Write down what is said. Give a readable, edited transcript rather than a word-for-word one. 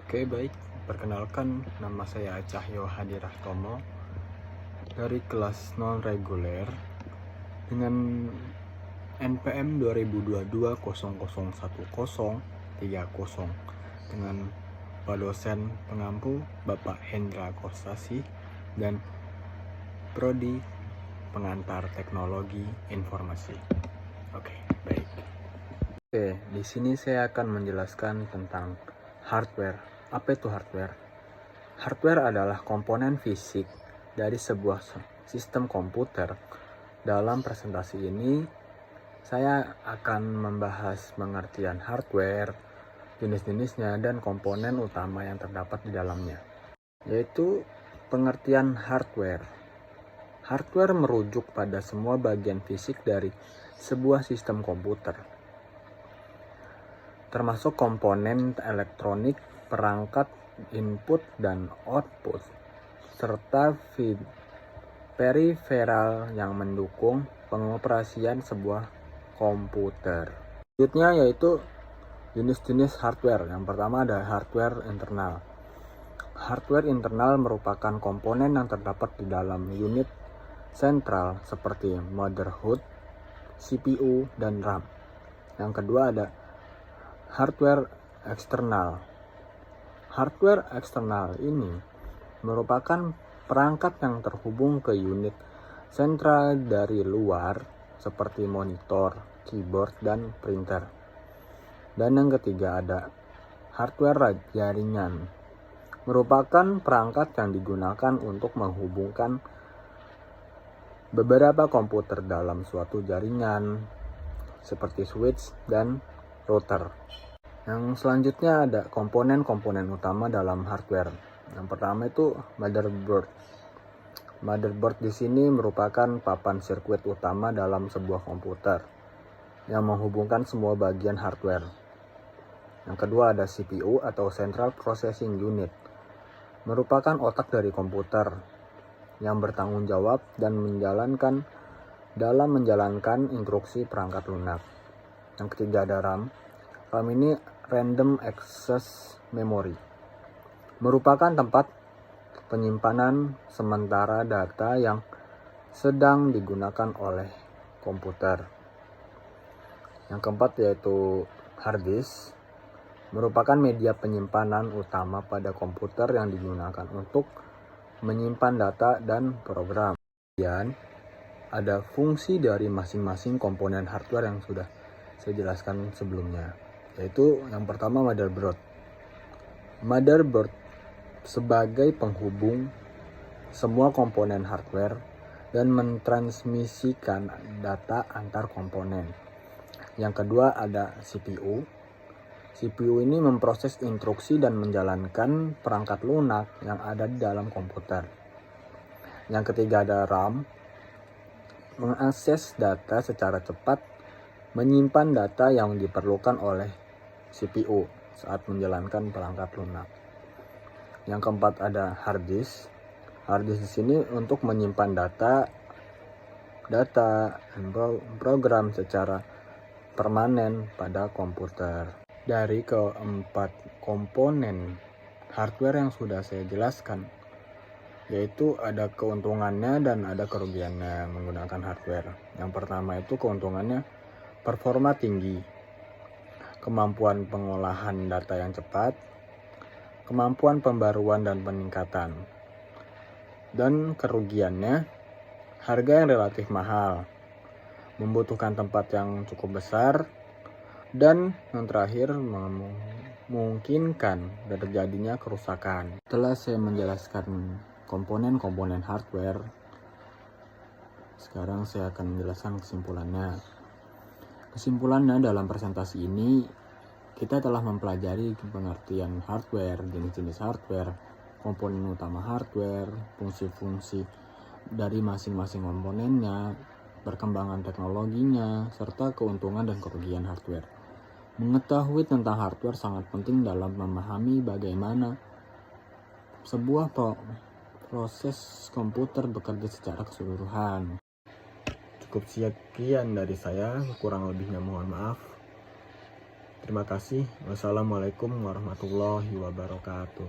Oke, baik. Perkenalkan, nama saya Cahyo Hadirahtomo dari kelas non-reguler dengan NPM 2022-001030 dengan Pak dosen pengampu Bapak Hendra Kosasi dan Prodi Pengantar Teknologi Informasi. Oke, baik. Oke, di sini saya akan menjelaskan tentang hardware. Apa itu hardware? Hardware adalah komponen fisik dari sebuah sistem komputer. Dalam presentasi ini, saya akan membahas pengertian hardware, jenis-jenisnya, dan komponen utama yang terdapat di dalamnya. Yaitu pengertian hardware. Hardware merujuk pada semua bagian fisik dari sebuah sistem komputer, termasuk komponen elektronik, perangkat, input dan output, serta periferal yang mendukung pengoperasian sebuah komputer. Selanjutnya yaitu jenis-jenis hardware. Yang pertama ada hardware internal. Hardware internal merupakan komponen yang terdapat di dalam unit sentral seperti motherboard, CPU, dan RAM. Yang kedua ada hardware eksternal. Hardware eksternal ini merupakan perangkat yang terhubung ke unit sentral dari luar seperti monitor, keyboard, dan printer. Dan yang ketiga ada hardware jaringan. Merupakan perangkat yang digunakan untuk menghubungkan beberapa komputer dalam suatu jaringan seperti switch dan router. Yang selanjutnya ada komponen-komponen utama dalam hardware. Yang pertama itu motherboard. Motherboard di sini merupakan papan sirkuit utama dalam sebuah komputer yang menghubungkan semua bagian hardware. Yang kedua ada CPU atau Central Processing Unit. Merupakan otak dari komputer yang bertanggung jawab dan menjalankan instruksi perangkat lunak. Yang ketiga ada RAM. RAM ini Random Access Memory, merupakan tempat penyimpanan sementara data yang sedang digunakan oleh komputer. Yang keempat yaitu hard disk, merupakan media penyimpanan utama pada komputer yang digunakan untuk menyimpan data dan program. Kemudian ada fungsi dari masing-masing komponen hardware yang sudah saya jelaskan sebelumnya, yaitu yang pertama motherboard. Motherboard sebagai penghubung semua komponen hardware dan mentransmisikan data antar komponen. Yang kedua ada CPU. CPU ini memproses instruksi dan menjalankan perangkat lunak yang ada di dalam komputer. Yang ketiga ada RAM. Mengakses data secara cepat, menyimpan data yang diperlukan oleh CPU saat menjalankan perangkat lunak. Yang keempat ada hard disk. Hard disk di sini untuk menyimpan data dan program secara permanen pada komputer. Dari keempat komponen hardware yang sudah saya jelaskan, yaitu ada keuntungannya dan ada kerugiannya menggunakan hardware. Yang pertama itu keuntungannya performa tinggi, kemampuan pengolahan data yang cepat, kemampuan pembaruan dan peningkatan. Dan kerugiannya, harga yang relatif mahal, membutuhkan tempat yang cukup besar, dan yang terakhir memungkinkan terjadinya kerusakan. Setelah saya menjelaskan komponen-komponen hardware, sekarang saya akan menjelaskan kesimpulannya. Kesimpulannya dalam presentasi ini, kita telah mempelajari pengertian hardware, jenis-jenis hardware, komponen utama hardware, fungsi-fungsi dari masing-masing komponennya, perkembangan teknologinya, serta keuntungan dan kerugian hardware. Mengetahui tentang hardware sangat penting dalam memahami bagaimana sebuah proses komputer bekerja secara keseluruhan. Cukup sekian dari saya, kurang lebihnya mohon maaf. Terima kasih. Wassalamualaikum warahmatullahi wabarakatuh.